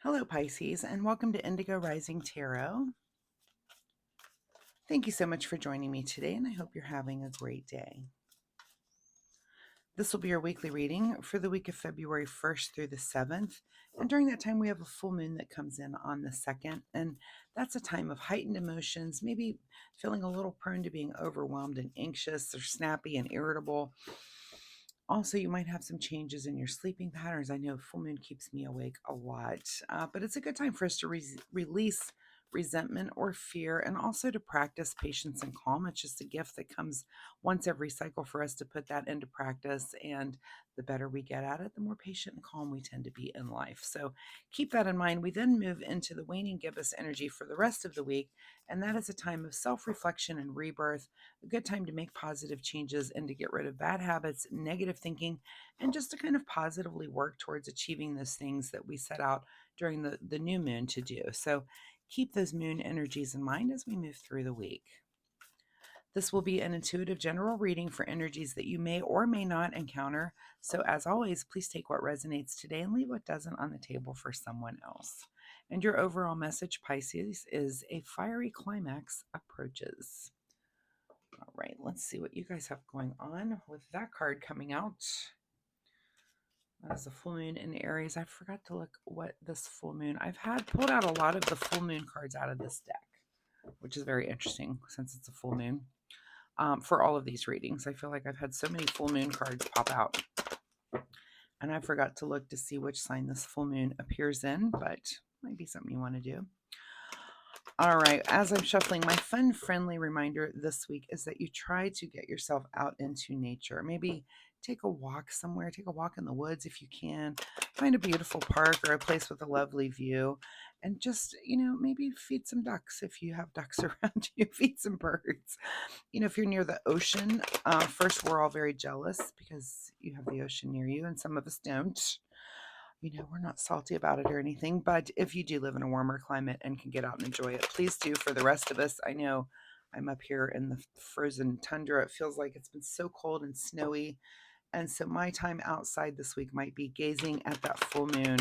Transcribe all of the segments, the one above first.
Hello, Pisces, and welcome to Indigo Rising Tarot. Thank you so much for joining me today, and I hope you're having a great day. This will be your weekly reading for the week of February 1st through the 7th. And during that time, we have a full moon that comes in on the 2nd. And that's a time of heightened emotions, maybe feeling a little prone to being overwhelmed and anxious or snappy and irritable. Also, you might have some changes in your sleeping patterns. I know full moon keeps me awake a lot, but it's a good time for us to release resentment or fear and also to practice patience and calm. It's just a gift that comes once every cycle for us to put that into practice. And the better we get at it, the more patient and calm we tend to be in life. So keep that in mind. We then move into the waning gibbous energy for the rest of the week. And that is a time of self reflection and rebirth, a good time to make positive changes and to get rid of bad habits, negative thinking, and just to kind of positively work towards achieving those things that we set out during the new moon to do. So keep those moon energies in mind as we move through the week. This will be an intuitive general reading for energies that you may or may not encounter. So, as always, please take what resonates today and leave what doesn't on the table for someone else. And your overall message, Pisces, is a fiery climax approaches. All right, let's see what you guys have going on with that card coming out. That is a full moon in Aries. I forgot to look what this full moon. I've had pulled out a lot of the full moon cards out of this deck, which is very interesting since it's a full moon. For all of these readings, I feel like I've had so many full moon cards pop out, and I forgot to look to see which sign this full moon appears in, but might be something you want to do. All right, as I'm shuffling, my fun, friendly reminder this week is that you try to get yourself out into nature. Maybe take a walk somewhere, take a walk in the woods if you can. Find a beautiful park or a place with a lovely view. And just, maybe feed some ducks if you have ducks around you, feed some birds. If you're near the ocean, first, we're all very jealous because you have the ocean near you and some of us don't. We're not salty about it or anything, but if you do live in a warmer climate and can get out and enjoy it, please do. For the rest of us, I know I'm up here in the frozen tundra. It feels like it's been so cold and snowy. And so my time outside this week might be gazing at that full moon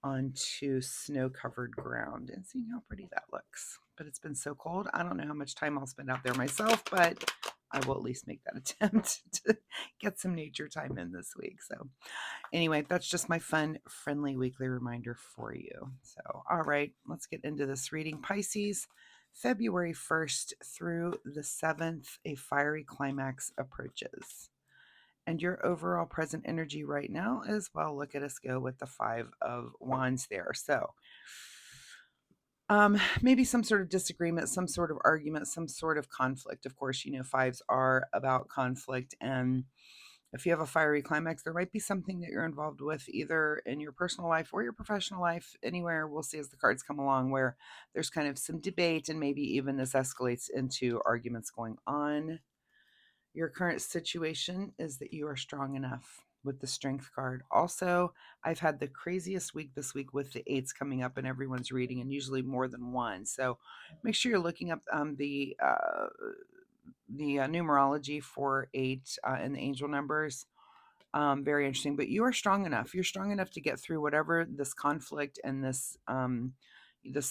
onto snow-covered ground and seeing how pretty that looks. But it's been so cold. I don't know how much time I'll spend out there myself, but I will at least make that attempt to get some nature time in this week. So anyway, that's just my fun, friendly weekly reminder for you. So, all right, let's get into this reading. Pisces, February 1st through the 7th, a fiery climax approaches. And your overall present energy right now is, well, look at us go with the 5 of Wands there. So, maybe some sort of disagreement, some sort of argument, some sort of conflict. Of course, fives are about conflict, and if you have a fiery climax, there might be something that you're involved with either in your personal life or your professional life, anywhere. We'll see as the cards come along where there's kind of some debate and maybe even this escalates into arguments going on. Your current situation is that you are strong enough with the strength card. Also, I've had the craziest week this week with the eights coming up in everyone's reading, and usually more than one. So make sure you're looking up the numerology for 8 and the angel numbers. Very interesting, but you are strong enough. You're strong enough to get through whatever this conflict and this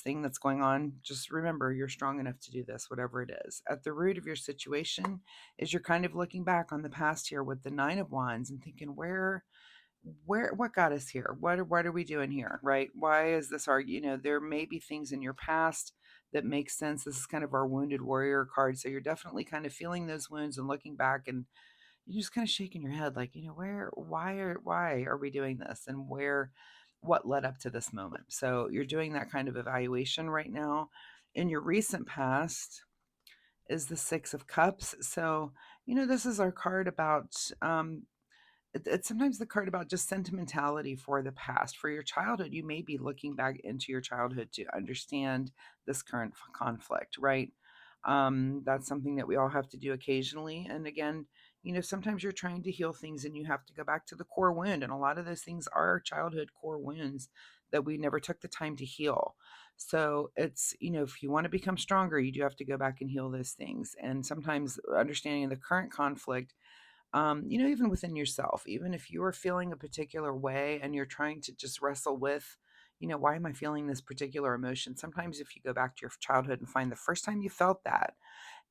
thing that's going on. Just remember, you're strong enough to do this, whatever it is. At the root of your situation is you're kind of looking back on the past here with the 9 of Wands and thinking, what got us here? What are we doing here, right? Why is this there may be things in your past that make sense. This is kind of our wounded warrior card. So you're definitely kind of feeling those wounds and looking back, and you're just kind of shaking your head like, why are we doing this? And what led up to this moment? So you're doing that kind of evaluation right now. In your recent past is the 6 of Cups. So, this is our card about, it's sometimes the card about just sentimentality for the past. For your childhood, you may be looking back into your childhood to understand this current conflict, right? That's something that we all have to do occasionally. And again, sometimes you're trying to heal things and you have to go back to the core wound. And a lot of those things are childhood core wounds that we never took the time to heal. So it's, if you want to become stronger, you do have to go back and heal those things. And sometimes understanding the current conflict, even within yourself, even if you are feeling a particular way and you're trying to just wrestle with, why am I feeling this particular emotion? Sometimes if you go back to your childhood and find the first time you felt that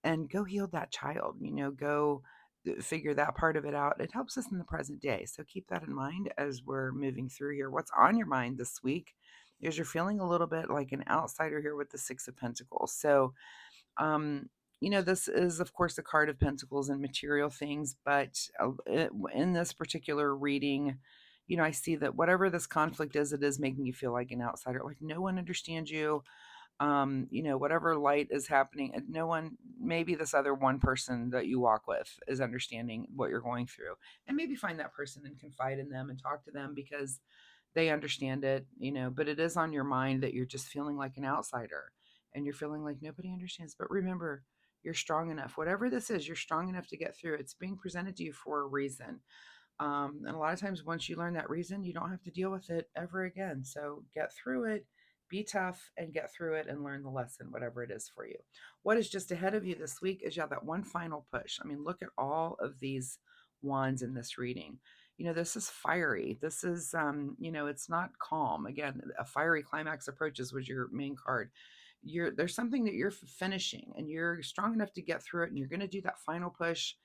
and go heal that child, go figure that part of it out. It helps us in the present day. So keep that in mind as we're moving through here. What's on your mind this week is you're feeling a little bit like an outsider here with the Six of Pentacles. So, um, this is, of course, the card of Pentacles and material things, but in this particular reading, I see that whatever this conflict is, it is making you feel like an outsider, like no one understands you. Whatever light is happening, and no one, maybe this other one person that you walk with is understanding what you're going through. And maybe find that person and confide in them and talk to them because they understand it, but it is on your mind that you're just feeling like an outsider and you're feeling like nobody understands. But remember, you're strong enough. Whatever this is, you're strong enough to get through. It's being presented to you for a reason. And a lot of times, once you learn that reason, you don't have to deal with it ever again. So get through it, be tough, and get through it and learn the lesson, whatever it is for you. What is just ahead of you this week is that one final push. I mean, look at all of these wands in this reading. This is fiery. This is, it's not calm. Again, a fiery climax approaches was your main card. There's something that you're finishing and you're strong enough to get through it and you're going to do that final push.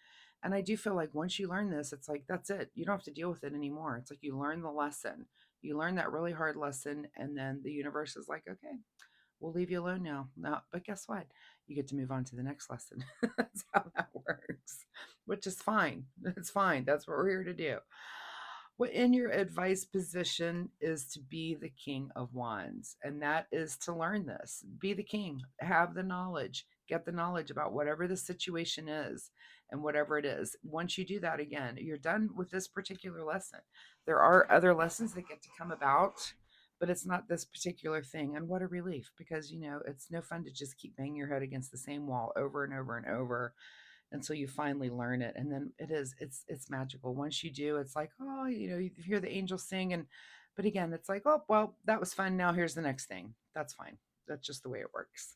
And I do feel like once you learn this, it's like, that's it. You don't have to deal with it anymore. It's like you learn the lesson. You learn that really hard lesson, and then the universe is like, okay, we'll leave you alone now. No, but guess what? You get to move on to the next lesson. That's how that works, which is fine. It's fine. That's what we're here to do. What in your advice position is to be the king of wands, and that is to learn this. Be the king, have the knowledge, get the knowledge about whatever the situation is and whatever it is. Once you do that, again, you're done with this particular lesson. There are other lessons that get to come about, but it's not this particular thing. And what a relief, because it's no fun to just keep banging your head against the same wall over and over and over until you finally learn it. And then it's magical. Once you do, it's like, oh, you hear the angels sing. And but again, it's like, oh, well, that was fun. Now here's the next thing. That's fine. That's just the way it works.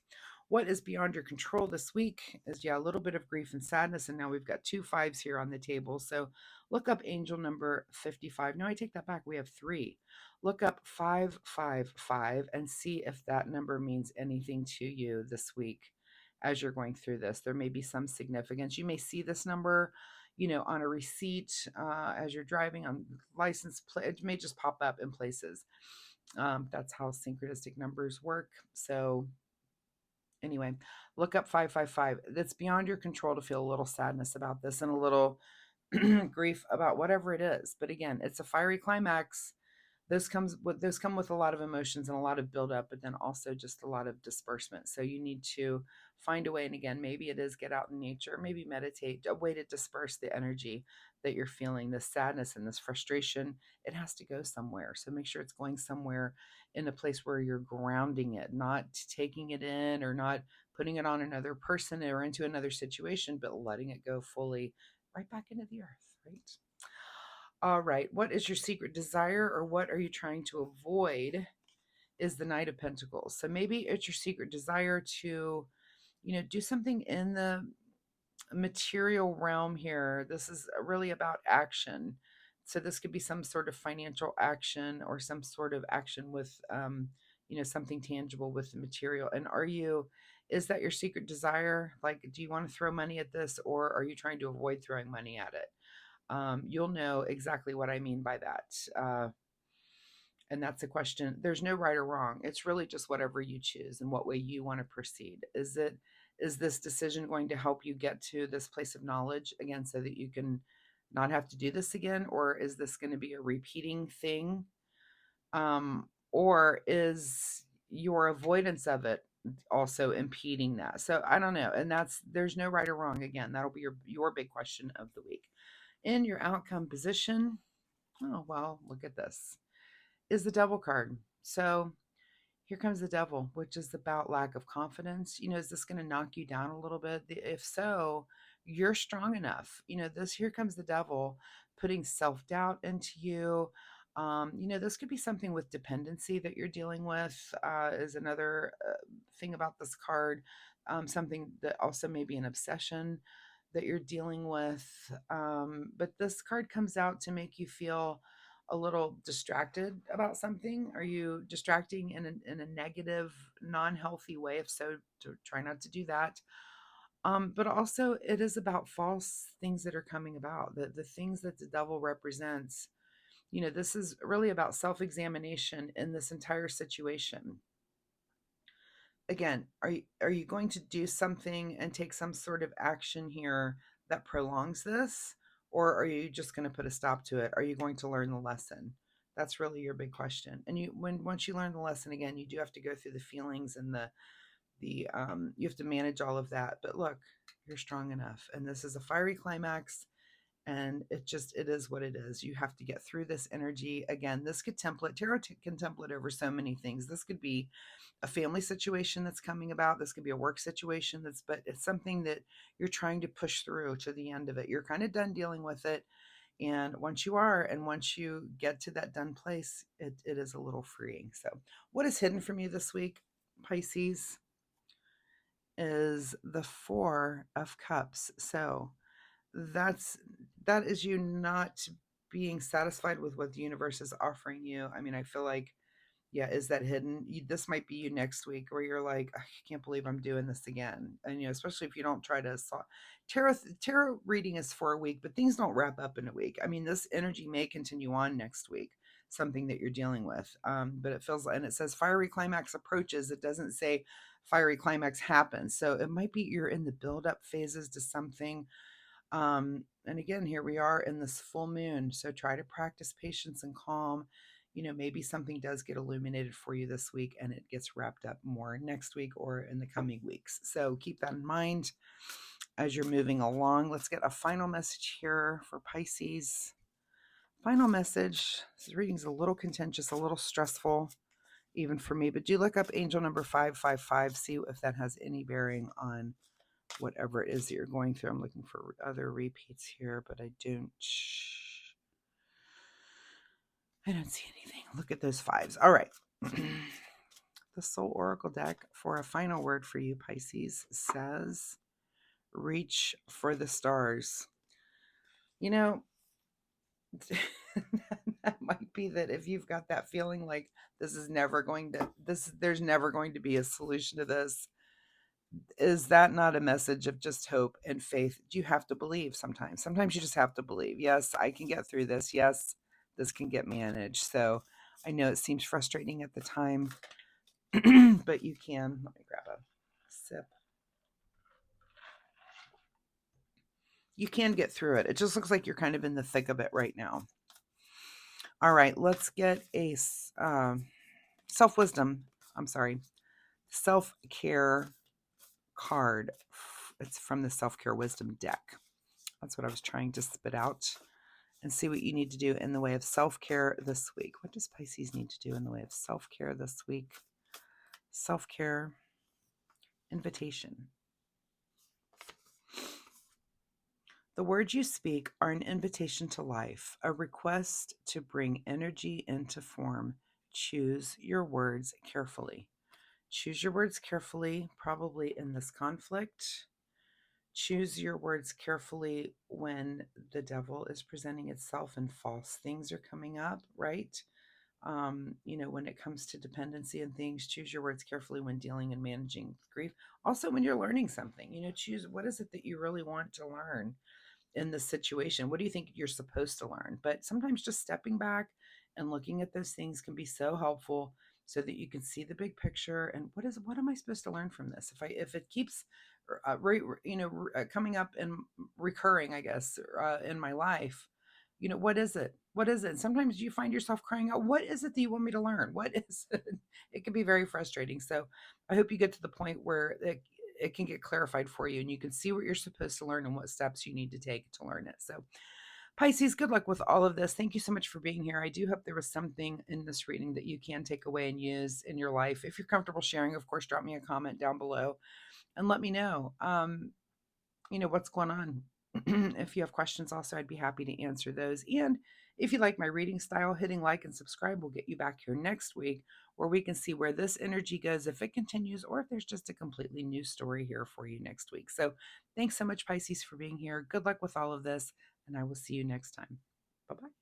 What is beyond your control this week is, a little bit of grief and sadness. And now we've got two fives here on the table. So look up angel number 55. No, I take that back. We have three. Look up 555 and see if that number means anything to you this week as you're going through this. There may be some significance. You may see this number, on a receipt as you're driving, on license plate. It may just pop up in places. That's how synchronistic numbers work. So anyway, look up 555. That's beyond your control to feel a little sadness about this and a little grief about whatever it is. But again, it's a fiery climax. Those come with a lot of emotions and a lot of buildup, but then also just a lot of disbursement. So you need to find a way. And again, maybe it is get out in nature, maybe meditate, a way to disperse the energy that you're feeling, this sadness and this frustration. It has to go somewhere. So make sure it's going somewhere in a place where you're grounding it, not taking it in or not putting it on another person or into another situation, but letting it go fully right back into the earth, right? All right. What is your secret desire, or what are you trying to avoid? Is the Knight of Pentacles. So maybe it's your secret desire to, do something in the material realm here. This is really about action. So this could be some sort of financial action or some sort of action with, something tangible with the material. And is that your secret desire? Like, do you want to throw money at this, or are you trying to avoid throwing money at it? You'll know exactly what I mean by that. And that's a question. There's no right or wrong. It's really just whatever you choose and what way you want to proceed. Is this decision going to help you get to this place of knowledge again so that you can not have to do this again? Or is this going to be a repeating thing? Or is your avoidance of it also impeding that? So I don't know. And there's no right or wrong. Again, that'll be your big question of the week. In your outcome position, oh, well, look at this, is the Devil card. So here comes the Devil, which is about lack of confidence. Is this going to knock you down a little bit? If so, you're strong enough. Here comes the Devil putting self-doubt into you. This could be something with dependency that you're dealing with, is another thing about this card. Something that also may be an obsession that you're dealing with. But this card comes out to make you feel a little distracted about something? Are you distracting in a negative, non-healthy way? If so, to try not to do that. But also it is about false things that are coming about, the things that the devil represents. This is really about self-examination in this entire situation. Again, are you going to do something and take some sort of action here that prolongs this, or are you just going to put a stop to it? Are you going to learn the lesson? That's really your big question. And once you learn the lesson, again, you do have to go through the feelings and the you have to manage all of that. But look, you're strong enough, and this is a fiery climax, and it is what it is. You have to get through this energy. Again, this could template tarot can template over so many things. This could be a family situation that's coming about. This could be a work situation but it's something that you're trying to push through to the end of it. You're kind of done dealing with it. And once you get to that done place, it is a little freeing. So what is hidden from you this week, Pisces, is the Four of Cups. So that's that is you not being satisfied with what the universe is offering you. I mean, I feel like, yeah, is that hidden? This might be you next week where you're like, I can't believe I'm doing this again. And especially if you don't try to solve tarot reading is for a week, but things don't wrap up in a week. I mean, this energy may continue on next week, something that you're dealing with. But it feels, and it says fiery climax approaches. It doesn't say fiery climax happens. So it might be you're in the build up phases to something. And again, here we are in this full moon. So try to practice patience and calm. Maybe something does get illuminated for you this week and it gets wrapped up more next week or in the coming weeks. So keep that in mind as you're moving along. Let's get a final message here for Pisces. Final message. This reading's a little contentious, a little stressful, even for me, but do look up angel number 555, see if that has any bearing on whatever it is that you're going through. I'm looking for other repeats here, but I don't see anything. Look at those fives. All right. The Soul Oracle deck for a final word for you, Pisces, says, reach for the stars. That might be that if you've got that feeling like there's never going to be a solution to this. Is that not a message of just hope and faith? You have to believe sometimes. Sometimes you just have to believe. Yes, I can get through this. Yes, this can get managed. So I know it seems frustrating at the time, but you can. Let me grab a sip. You can get through it. It just looks like you're kind of in the thick of it right now. All right, let's get a self-wisdom. I'm sorry, self-care card. It's from the self-care wisdom deck. That's what I was trying to spit out. And see what you need to do in the way of self-care this week. What does Pisces need to do in the way of self-care this week? Self-care invitation. The words you speak are an invitation to life, a request to bring energy into form. Choose your words carefully. Choose your words carefully, probably in this conflict. Choose your words carefully when the devil is presenting itself and false things are coming up, right? When it comes to dependency and things, choose your words carefully when dealing and managing grief. Also, when you're learning something, choose what is it that you really want to learn in this situation. What do you think you're supposed to learn? But sometimes just stepping back and looking at those things can be so helpful so that you can see the big picture and what am I supposed to learn from this? If it keeps coming up and recurring, I guess, in my life, what is it? What is it? Sometimes you find yourself crying out, what is it that you want me to learn? What is it? It can be very frustrating. So I hope you get to the point where it can get clarified for you and you can see what you're supposed to learn and what steps you need to take to learn it. So Pisces, good luck with all of this. Thank you so much for being here. I do hope there was something in this reading that you can take away and use in your life. If you're comfortable sharing, of course, drop me a comment down below and let me know, what's going on. If you have questions also, I'd be happy to answer those. And if you like my reading style, hitting like and subscribe will get you back here next week where we can see where this energy goes, if it continues, or if there's just a completely new story here for you next week. So thanks so much, Pisces, for being here. Good luck with all of this, and I will see you next time. Bye-bye.